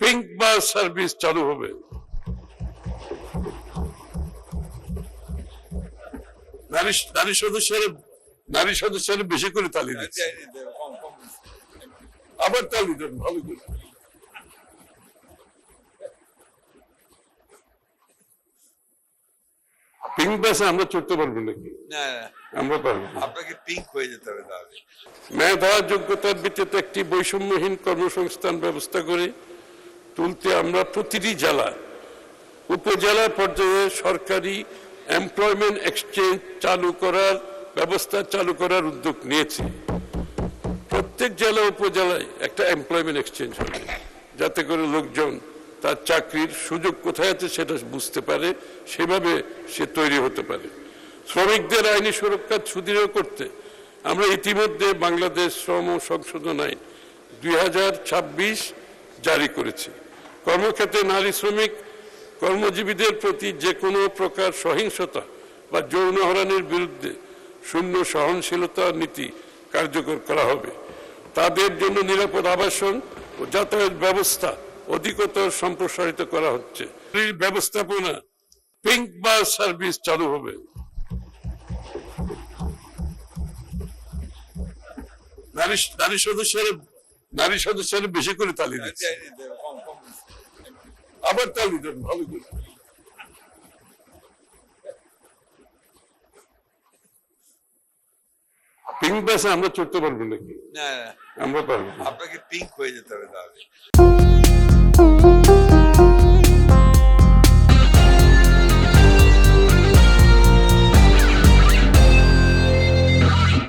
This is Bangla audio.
পিঙ্ক বাস সার্ভিস চালু হবে। নারী সদস্যের বেশি করে তালি দিচ্ছে, আবার তালি দেন ভালো করে। পিঙ্ক বাসে আমরা চড়তে পারবো নাকি? না, আমরা পারবো। আপনাকে পিঙ্ক হয়ে যেতে হবে তাহলে। মেধা যোগ্যতার ভিত্তিতে একটি বৈষম্যহীন কর্মসংস্থান ব্যবস্থা করে তুলতে আমরা প্রতিটি জেলা উপজেলা পর্যায়ে সরকারি এমপ্লয়মেন্ট এক্সচেঞ্জ চালু করার উদ্যোগ নিয়েছি। প্রত্যেক জেলা উপজেলায় একটা এমপ্লয়মেন্ট এক্সচেঞ্জ হবে, যাতে করে লোকজন তার চাকরির সুযোগ কোথায় আছে সেটা বুঝতে পারে, সেভাবে সে তৈরি হতে পারে। শ্রমিকদের আইনি সুরক্ষা সুদৃঢ় করতে আমরা ইতিমধ্যে বাংলাদেশ শ্রম সংশোধন আইন 2026 জারি করেছি। কর্মক্ষেত্রে নারী শ্রমিক কর্মজীবীদের প্রতি যে কোনো প্রকার সহিংসতা বা যৌন হয়রানির বিরুদ্ধে শূন্য সহনশীলতা নীতি কার্যকর করা হবে। তাদের জন্য নিরাপদ আবাসন ও যাতায়াত ব্যবস্থা অধিকতর সম্প্রসারিত করা হচ্ছে। এই ব্যবস্থাপনা পিঙ্ক বাস সার্ভিস চালু হবে। নারী সদস্যের বেশি করে তালি দিচ্ছে, আবার তালি দেন ভালো করে। পিঙ্ক বাসে আমরা চড়তে পারবো নাকি? না, আমরা পারবো। আপনাকে পিঙ্ক হয়ে যেতে হবে তাহলে।